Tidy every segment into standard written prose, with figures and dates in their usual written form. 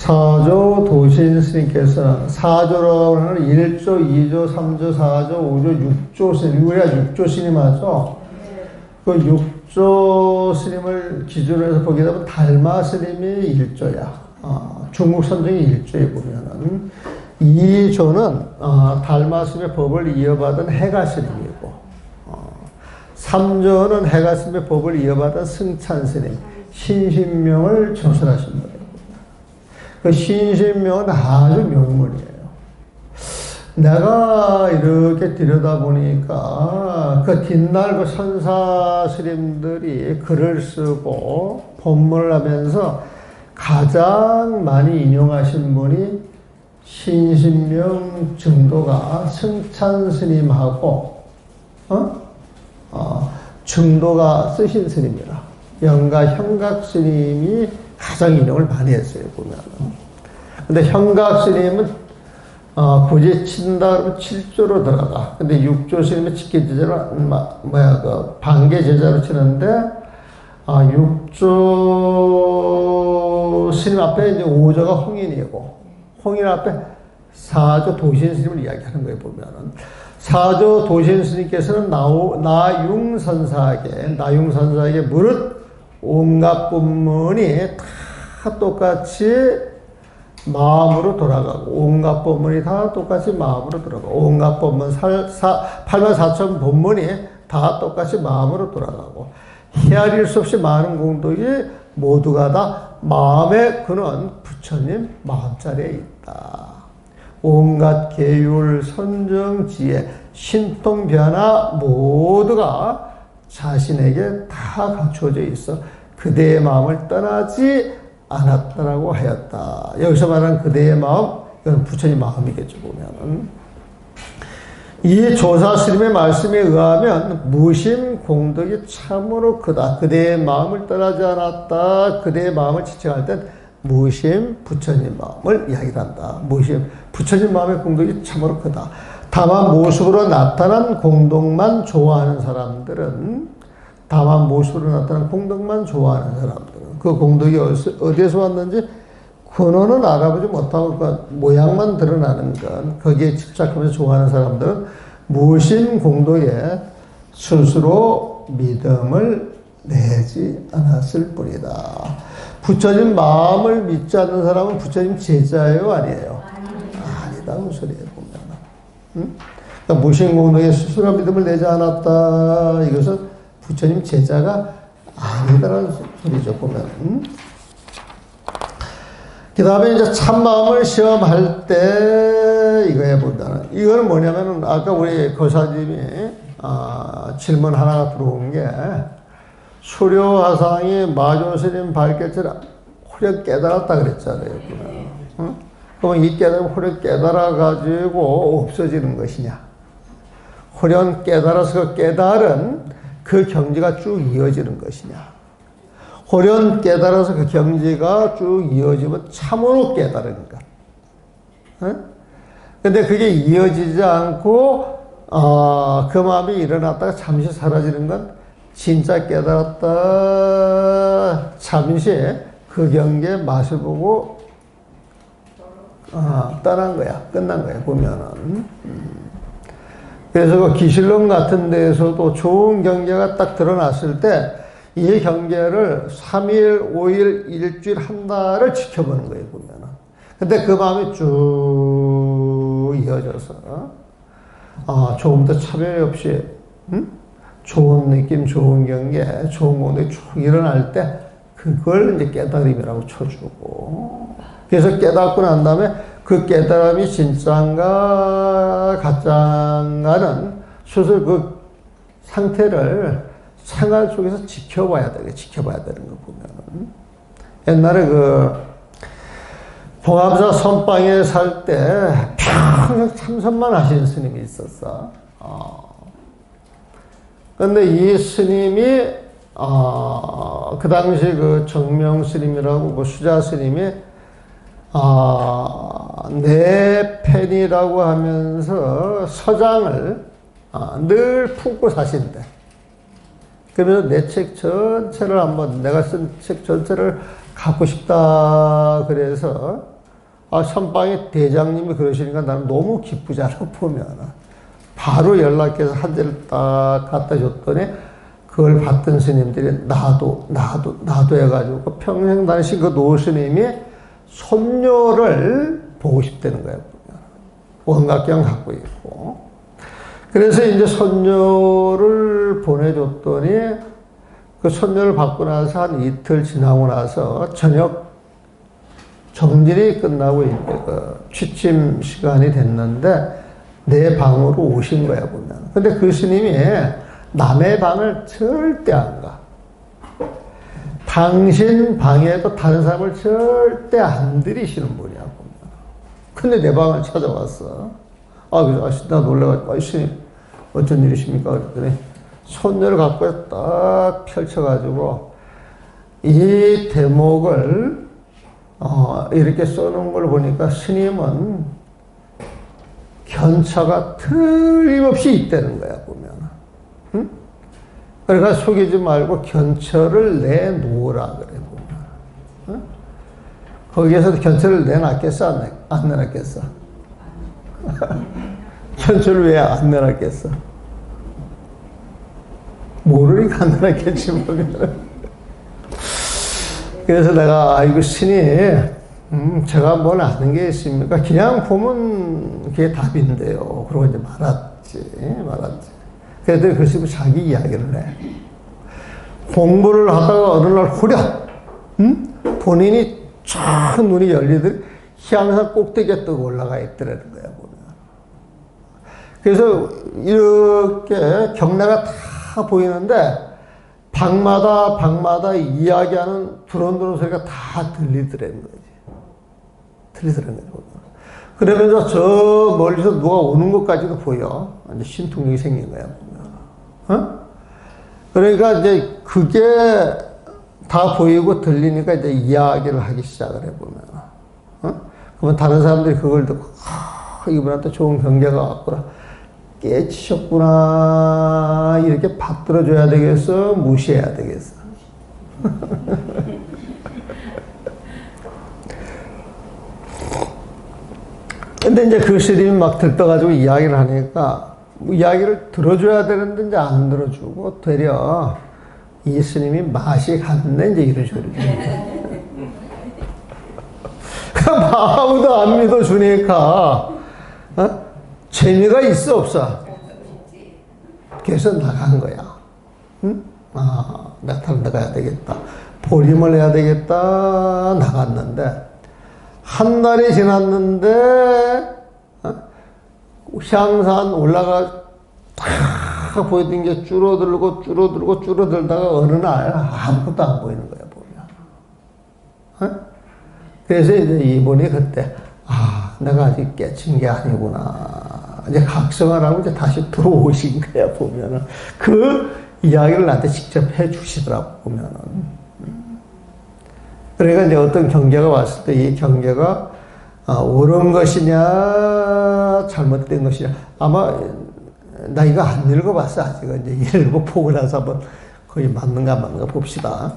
사조 도신 스님께서는 사조라고 하는 1조, 2조, 3조, 4조, 5조, 6조 스님, 우리가 6조 스님 하죠? 그 6조 스님을 기준으로 해서 보게 되면 달마 스님이 1조야. 중국 선정이 1조에 보면은 2조는 달마 스님의 법을 이어받은 해가 스님이고 3조는 해가 스님의 법을 이어받은 승찬 스님, 신신명을 조설하신 거예요. 그 신신명은 아주 명문이에요. 내가 이렇게 들여다보니까 그 뒷날 그 선사 스님들이 글을 쓰고 법문을 하면서 가장 많이 인용하신 분이 신신명 증도가 승찬 스님하고 증도가 쓰신 스님이라 영가 형각 스님이 가장 인용을 많이 했어요, 보면은. 근데 형각 스님은, 굳이 친다 그러면 7조로 들어가. 근데 6조 스님의 직계 제자로, 반계 제자로 치는데, 6조 스님 앞에 이제 5조가 홍인이고, 홍인 앞에 4조 도신 스님을 이야기하는 거예요, 보면은. 4조 도신 스님께서는 나융선사에게 무릇 온갖 법문이 다 똑같이 마음으로 돌아가고 온갖 법문이 다 똑같이 마음으로 돌아가고 온갖 법문 84,000 법문이 다 똑같이 마음으로 돌아가고 헤아릴 수 없이 많은 공덕이 모두가 다 마음에 그는 부처님 마음자리에 있다. 온갖 계율 선정 지혜 신통 변화 모두가 자신에게 다 갖춰져 있어 그대의 마음을 떠나지 않았다라고 하였다. 여기서 말하는 그대의 마음, 이건 부처님 마음이겠죠, 보면은. 이 조사 스님의 말씀에 의하면 무심 공덕이 참으로 크다. 그대의 마음을 떠나지 않았다. 그대의 마음을 지칭할 땐 무심 부처님 마음을 이야기한다. 무심 부처님 마음의 공덕이 참으로 크다. 다만 모습으로 나타난 공덕만 좋아하는 사람들은 그 공덕이 어디에서 왔는지 근원은 알아보지 못하고 그 모양만 드러나는 것 거기에 집착하면서 좋아하는 사람들은 무심 공덕에 스스로 믿음을 내지 않았을 뿐이다. 부처님 마음을 믿지 않는 사람은 부처님 제자예요, 아니에요? 아니다, 그 소리예요, 보면. 그러니까 무심 공덕에 스스로 믿음을 내지 않았다. 이것은 부처님 제자가 아니다라는 소리죠, 보면. 그 다음에 이제 참마음을 시험할 때 이거에 본다는. 이거는 뭐냐면은 아까 우리 거사님이 질문 하나가 들어온 게 수료화상이 마조스님 발개처럼 호력 깨달았다 그랬잖아요. 그러면 이 깨달음 호력 깨달아가지고 없어지는 것이냐. 호력 깨달아서 그 깨달은 그 경지가 쭉 이어지는 것이냐. 호련 깨달아서 그 경지가 쭉 이어지면 참으로 깨달은 것. 근데 그게 이어지지 않고, 그 마음이 일어났다가 잠시 사라지는 건 진짜 깨달았다. 잠시 그 경계의 맛을 보고, 떠난 거야. 끝난 거야, 보면은. 그래서 그 기실론 같은 데에서도 좋은 경계가 딱 드러났을 때 이 경계를 3일, 5일, 일주일, 한 달을 지켜보는 거예요, 보면은. 근데 그 마음이 쭉 이어져서, 조금도 차별 없이, 좋은 느낌, 좋은 경계, 좋은 공덕이 쭉 일어날 때 그걸 이제 깨달음이라고 쳐주고. 그래서 깨닫고 난 다음에 그 깨달음이 진짜인가 가짜인가는 스스로 그 상태를 생활 속에서 지켜봐야 되는 거 보면. 옛날에 그 봉암사 선방에 살 때 평생 참선만 하시는 스님이 있었어. 근데 이 스님이 그 당시 그 정명 스님이라고 그 수자 스님이 내 팬이라고 하면서 서장을 늘 품고 사신대. 그러면서 내 책 전체를 한번 내가 쓴 책 전체를 갖고 싶다 그래서 선방의 대장님이 그러시니까 나는 너무 기쁘잖아, 보면. 바로 연락해서 한 대를 딱 갖다 줬더니 그걸 받던 스님들이 나도 해가지고 평생 다니신 그 노스님이 손녀를 보고 싶다는 거예요. 원각경 갖고 있고. 그래서 이제 손녀를 보내줬더니 그 손녀를 받고 나서 한 이틀 지나고 나서 저녁 정진이 끝나고 이제 그 취침 시간이 됐는데 내 방으로 오신 거야, 보면. 근데 그 스님이 남의 방을 절대 안 가. 당신 방에도 다른 사람을 절대 안 들이시는 분이야, 보면. 근데 내 방을 찾아왔어. 그래서 나 놀래가지고, 스님, 어쩐 일이십니까? 그랬더니, 손녀를 갖고 딱 펼쳐가지고, 이 대목을, 이렇게 써놓은 걸 보니까 스님은 견처가 틀림없이 있다는 거야, 보면. 응? 그러니까 속이지 말고 견처를 내놓으라, 그래, 보면. 응? 거기에서 견처를 내놨겠어? 안 내놨겠어? 견처를 왜 안 내놨겠어? 모르니까 안 내놨겠지, 보면. 그래서 내가, 아이고, 스님, 제가 뭘 아는 게 있습니까? 그냥 보면 그게 답인데요. 그러고 이제 말았지. 그래도 그 스님은 자기 이야기를 해. 공부를 하다가 어느 날 후렴, 본인이 쫙 눈이 열리더니 향산 꼭대기에 떠 올라가 있더라는 거야, 보면. 그래서 이렇게 경내가 다 보이는데, 방마다 이야기하는 두런두런 소리가 다 들리더라는 거지. 그러면서 저 멀리서 누가 오는 것까지도 보여. 이제 신통력이 생긴 거야, 보면. 그러니까 이제 그게 다 보이고 들리니까 이제 이야기를 하기 시작을 해, 보면. 그러면 다른 사람들이 그걸 듣고, 이분한테 좋은 경계가 왔구나. 깨치셨구나. 이렇게 받들어줘야 되겠어? 무시해야 되겠어? 근데 이제 그 스님이 막 들떠가지고 이야기를 하니까, 이야기를 들어줘야 되는데 이제 안 들어주고, 되려 이 스님이 맛이 갔네, 이제 이런 식으로. 아무도 안 믿어주니까, 재미가 있어, 없어? 그래서 나간 거야. 응? 내가 나가야 되겠다. 보림을 해야 되겠다. 나갔는데, 한 달이 지났는데, 향산 올라가 딱 보이던 게 줄어들다가 어느 날 아무것도 안 보이는 거야, 보면. 그래서 이제 이분이 그때, 내가 아직 깨친 게 아니구나. 이제 각성을 하고 이제 다시 들어오신 거야, 보면은. 그 이야기를 나한테 직접 해 주시더라고, 보면은. 그러니까 이제 어떤 경계가 왔을 때 이 경계가 옳은 것이냐, 잘못된 것이냐. 아마 나 이거 안 읽어봤어, 아직은. 이제 읽어보고 나서 한번 거의 맞는가 안 맞는가 봅시다.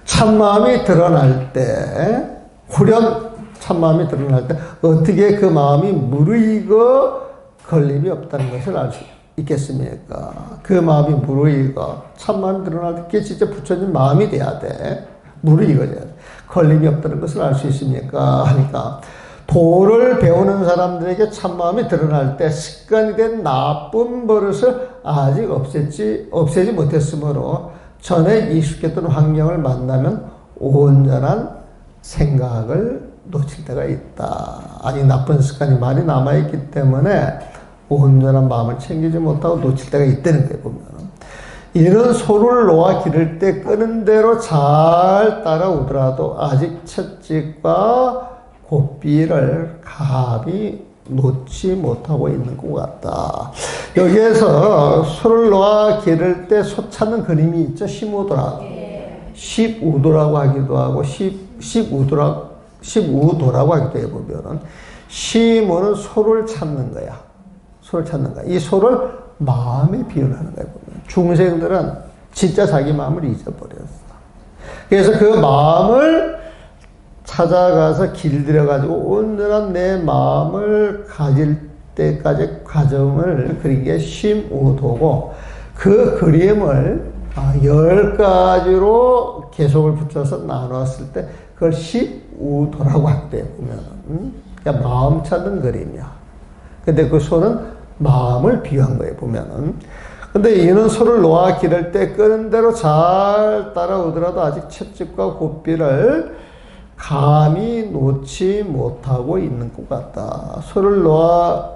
참마음이 드러날 때, 후렴 참마음이 드러날 때 어떻게 그 마음이 무르익어 걸림이 없다는 것을 알 수 있겠습니까? 그 마음이 무르익어 참마음이 드러날 때 그게 진짜 부처님 마음이 돼야 돼. 무르익어져야 돼. 걸림이 없다는 것을 알 수 있습니까? 하니까 도를 배우는 사람들에게 참마음이 드러날 때 습관이 된 나쁜 버릇을 아직 없애지 못했으므로 전에 익숙했던 환경을 만나면 온전한 생각을 놓칠 때가 있다. 아직 나쁜 습관이 많이 남아있기 때문에 온전한 마음을 챙기지 못하고 놓칠 때가 있다는 거예요, 보면. 이런 소를 놓아 기를 때 끄는 대로 잘 따라오더라도 아직 채찍과 고삐를 감히 놓지 못하고 있는 것 같다. 여기에서 소를 놓아 기를 때 소 찾는 그림이 있죠, 15도라고. 15도라고 하기도 하고, 15도라고 하기도 해보면은, 시모는 소를 찾는 거야. 이 소를 마음에 비유하는 거야, 보면. 중생들은 진짜 자기 마음을 잊어버렸어. 그래서 그 마음을 찾아가서 길들여가지고 온전한 내 마음을 가질 때까지 과정을 그린 게 심우도고, 그 그림을 10가지로 계속을 붙여서 나눴을 때 그걸 십우도라고 한대, 보면. 그러니까 마음 찾는 그림이야. 근데 그 소는 마음을 비유한 거예요, 보면은. 근데 이는 소를 놓아 기를 때 끄는 대로 잘 따라오더라도 아직 채찍과 고삐를 감히 놓지 못하고 있는 것 같다. 소를 놓아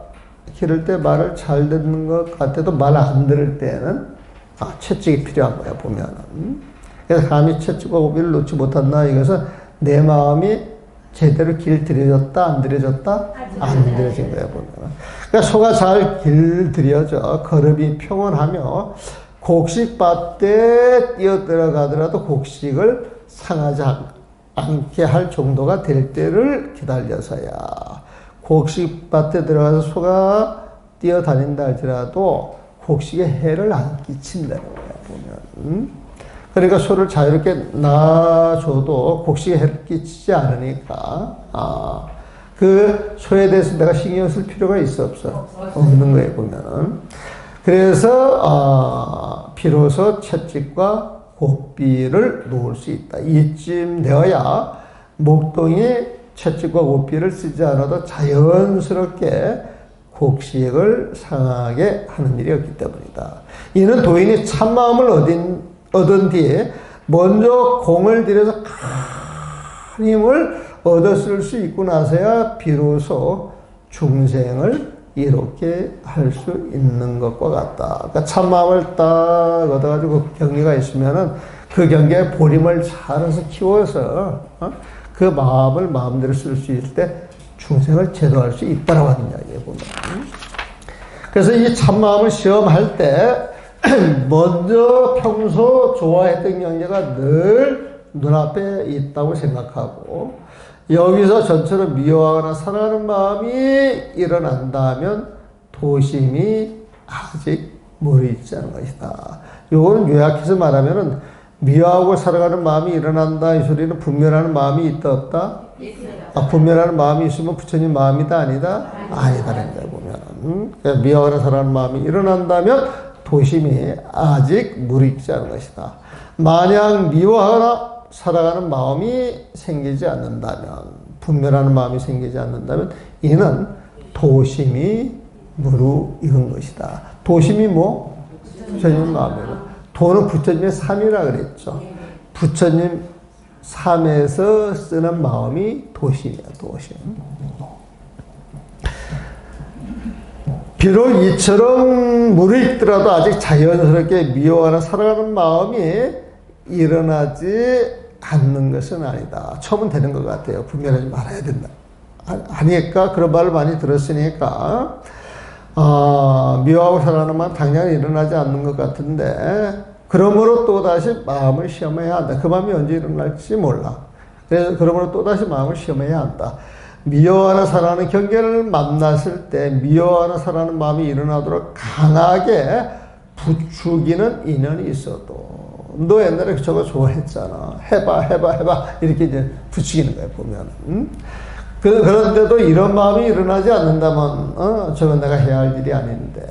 기를 때 말을 잘 듣는 것 같아도 말 안 들을 때는 채찍이 필요한 거야, 보면은. 그래서 감히 채찍과 고삐를 놓지 못한다. 이것은 내 마음이 제대로 길 들여졌다, 안 들여졌다? 안 들여진 거야, 보면. 그러니까 소가 잘 길 들여져 걸음이 평온하며 곡식밭에 뛰어들어가더라도 곡식을 상하지 않게 할 정도가 될 때를 기다려서야. 곡식밭에 들어가서 소가 뛰어다닌다 할지라도 곡식에 해를 안 끼친다는 거야, 보면. 그러니까 소를 자유롭게 놔줘도 곡식에 해를 끼치지 않으니까, 그 소에 대해서 내가 신경 쓸 필요가 있어, 없어? 없는 거예요, 보면은. 그래서, 비로소 채찍과 고삐를 놓을 수 있다. 이쯤 되어야 목동이 채찍과 고삐를 쓰지 않아도 자연스럽게 곡식을 상하게 하는 일이 없기 때문이다. 이는 도인이 참마음을 얻은 뒤에 먼저 공을 들여서 큰 힘을 얻어 쓸 수 있고 나서야 비로소 중생을 이렇게 할 수 있는 것과 같다. 그러니까 참마음을 딱 얻어가지고 경계가 있으면은 그 경계에 보림을 잘해서 키워서 그 마음을 마음대로 쓸 수 있을 때 중생을 제도할 수 있다라고 하는 이야기예요, 보면. 그래서 이 참마음을 시험할 때 먼저 평소 좋아했던 경계가 늘 눈앞에 있다고 생각하고, 여기서 전처럼 미워하거나 사랑하는 마음이 일어난다면 도심이 아직 무르익지 않은 것이다. 요거는 요약해서 말하면은 미워하고 사랑하는 마음이 일어난다 이 소리는 분별하는 마음이 있다 없다? 있어요. 분별하는 마음이 있으면 부처님 마음이다 아니다? 아니다라는 거야, 보면. 그러니까 미워하거나 사랑하는 마음이 일어난다면 도심이 아직 무르익지 않은 것이다. 만약 미워하거나 살아가는 마음이 생기지 않는다면, 분별하는 마음이 생기지 않는다면 이는 도심이 무르익은 것이다. 도심이 뭐? 부처님 마음이고, 도는 부처님의 삶이라 그랬죠. 부처님 삶에서 쓰는 마음이 도심이야, 도심. 비록 이처럼 무르익더라도 아직 자연스럽게 미워하는 살아가는 마음이 일어나지 않는 것은 아니다. 처음은 되는 것 같아요. 분별하지 말아야 된다. 아니까 그런 말을 많이 들었으니까 미워하고 살아가는 마음 당연히 일어나지 않는 것 같은데, 그러므로 또다시 마음을 시험해야 한다. 그 마음이 언제 일어날지 몰라. 그래서 그러므로 또다시 마음을 시험해야 한다. 미워하는 사랑하는 경계를 만났을 때 미워하는 사랑하는 마음이 일어나도록 강하게 부추기는 인연이 있어도, 너 옛날에 저거 좋아했잖아. 해봐. 이렇게 이제 부추기는 거예요, 보면. 그런데도 이런 마음이 일어나지 않는다면, 저건 내가 해야 할 일이 아닌데,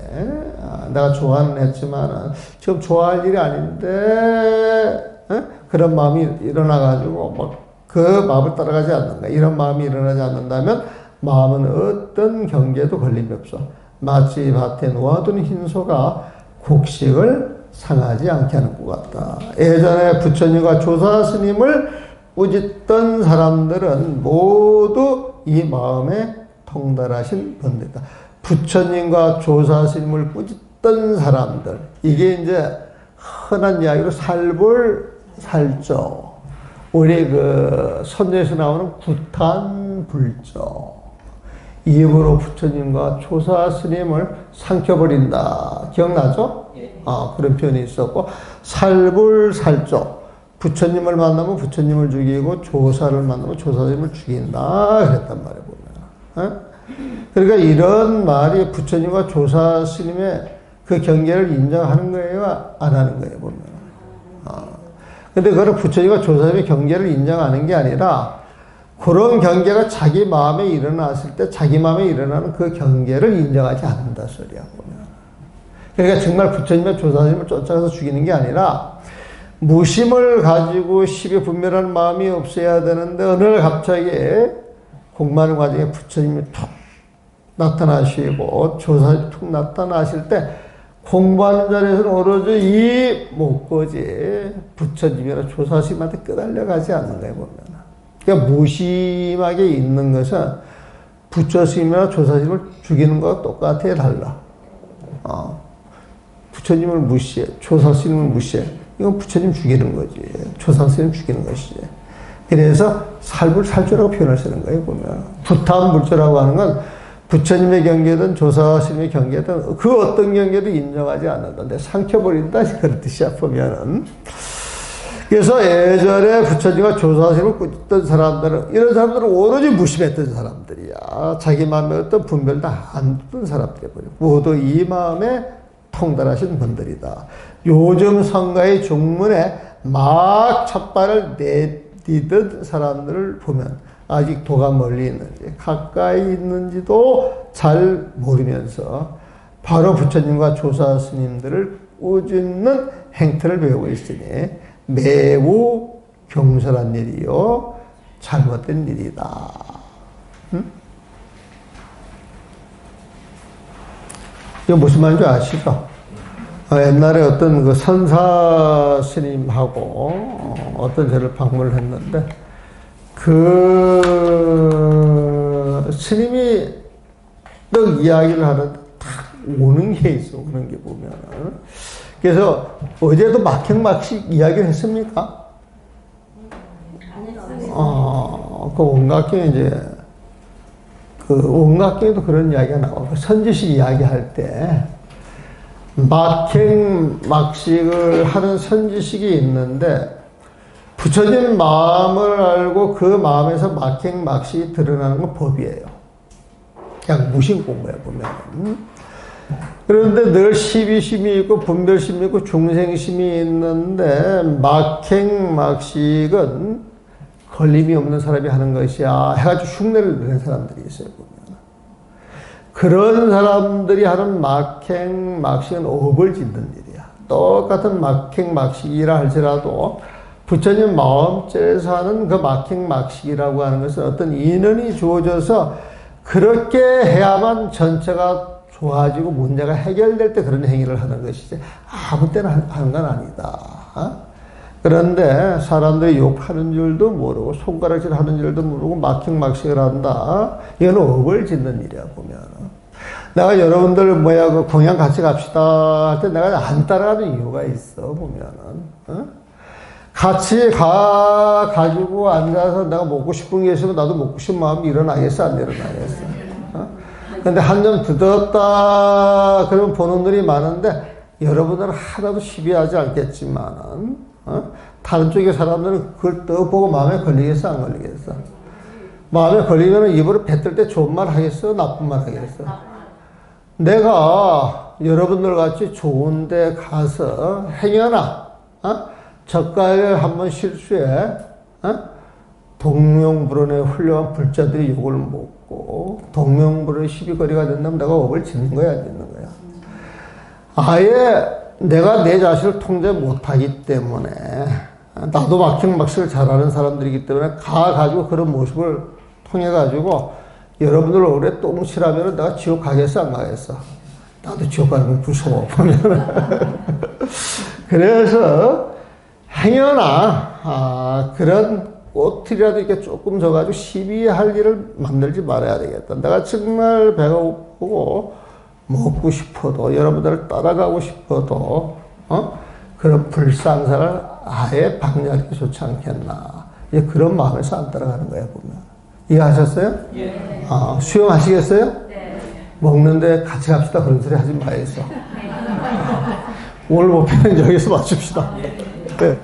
내가 좋아는 했지만, 지금 좋아할 일이 아닌데, 그런 마음이 일어나가지고, 그 마음을 따라가지 않는가. 이런 마음이 일어나지 않는다면, 마음은 어떤 경계도 걸림이 없어. 마치 밭에 놓아둔 흰소가 곡식을 상하지 않게 하는 것 같다. 예전에 부처님과 조사 스님을 꾸짖던 사람들은 모두 이 마음에 통달하신 분들이다. 부처님과 조사 스님을 꾸짖던 사람들, 이게 이제 흔한 이야기로 살불살조, 우리 그 선조에서 나오는 구탄불조, 입으로 부처님과 조사 스님을 삼켜버린다. 기억나죠? 그런 표현이 있었고, 살불살조, 부처님을 만나면 부처님을 죽이고 조사를 만나면 조사님을 죽인다 그랬단 말이에요, 보면. 그러니까 이런 말이 부처님과 조사 스님의 그 경계를 인정하는 거예요, 안 하는 거예요, 보면. 근데 그거는 부처님과 조사 스님의 경계를 인정하는 게 아니라 그런 경계가 자기 마음에 일어났을 때 자기 마음에 일어나는 그 경계를 인정하지 않는다 소리야 보면. 그러니까 정말 부처님의 조사스님을 쫓아가서 죽이는 게 아니라 무심을 가지고 시비 분별하는 마음이 없어야 되는데 어느 날 갑자기 공부하는 과정에 부처님이 툭 나타나시고 조사님이 툭 나타나실 때 공부하는 자리에서는 오로지 이 목거지 부처님이나 조사스님한테 끄달려가지 않는 거예요 보면. 그러니까 무심하게 있는 것은 부처스님이나 조사스님을 죽이는 것과 똑같아 달라. 부처님을 무시해, 조사스님을 무시해. 이건 부처님 죽이는 거지. 조사스님 죽이는 것이지. 그래서 살주라고 표현을 쓰는 거예요 보면. 부탄불조라고 하는 건 부처님의 경계든 조사스님의 경계든 그 어떤 경계도 인정하지 않는다. 삼켜버린다 그런 뜻이야 보면은. 그래서 예전에 부처님과 조사스님을 꾸짖던 사람들은 이런 사람들은 오로지 무심했던 사람들이야. 자기 마음에 어떤 분별도 안 두던 사람들이야. 모두 이 마음에 통달하신 분들이다. 요즘 성가의 중문에 막 첫발을 내디던 사람들을 보면 아직 도가 멀리 있는지 가까이 있는지도 잘 모르면서 바로 부처님과 조사 스님들을 꾸짖는 행태를 배우고 있으니 매우 경솔한 일이요 잘못된 일이다. 응? 이거 무슨 말인지 아시죠? 옛날에 어떤 그 선사 스님하고 어떤 데를 방문을 했는데 그 스님이 또 이야기를 하는데 딱 오는 게 있어. 그런 게 보면. 그래서 어제도 막행막식 이야기를 했습니까? 그 온각경에 이제 그 온각경에도 그런 이야기가 나오고 선지식 이야기할 때 막행막식을 하는 선지식이 있는데 부처님 마음을 알고 그 마음에서 막행막식이 드러나는 건 법이에요. 그냥 무심공부야 보면. 그런데 늘 시비심이 있고 분별심이 있고 중생심이 있는데 막행막식은 걸림이 없는 사람이 하는 것이야 해가지고 흉내를 내는 사람들이 있어요 보면. 그런 사람들이 하는 막행막식은 업을 짓는 일이야. 똑같은 막행막식이라 할지라도 부처님 마음째에서 하는 그 막행막식이라고 하는 것은 어떤 인연이 주어져서 그렇게 해야만 전체가 좋아지고 문제가 해결될 때 그런 행위를 하는 것이지 아무 때나 하는 건 아니다. 그런데 사람들이 욕하는 줄도 모르고 손가락질 하는 줄도 모르고 막행막식을 한다. 이건 업을 짓는 일이야 보면. 내가 여러분들 그 공양 같이 갑시다 할 때 내가 안 따라가는 이유가 있어 보면은. 같이 가지고 앉아서 내가 먹고 싶은 게 있으면 나도 먹고 싶은 마음이 일어나겠어 안 일어나겠어. 근데 한 점 더듬었다 그러면 보는 눈이 많은데 여러분들은 하나도 시비하지 않겠지만은 다른 쪽의 사람들은 그걸 떠보고 마음에 걸리겠어 안 걸리겠어? 마음에 걸리면 입으로 뱉을 때 좋은 말 하겠어 나쁜 말 하겠어? 내가 여러분들 같이 좋은 데 가서 행여나 젓갈 한번 실수해 동명불언의 훌륭한 불자들이 욕을 먹고 동명불언의 시비거리가 된다면 내가 업을 짓는 거야 안 짓는 거야? 아예 내가 내 자신을 통제 못하기 때문에 나도 막행막식을 잘하는 사람들이기 때문에 가가지고 그런 모습을 통해가지고 여러분들 얼굴에 똥칠하면 내가 지옥 가겠어 안 가겠어? 나도 지옥 가는 건 무서워 보면은. 그래서 행여나 그런 꽃이라도 이렇게 조금 져가지고 시비할 일을 만들지 말아야 되겠다. 내가 정말 배가 고프고 먹고 싶어도 여러분들을 따라가고 싶어도 그런 불상사를 아예 방해하기 좋지 않겠나. 이제 그런 마음에서 안 따라가는 거야 보면. 이해하셨어요? 예. 수용하시겠어요? 네. 먹는데 같이 갑시다 그런 소리 하지 마겠어. 오늘 목표는 여기서 맞춥시다. 네.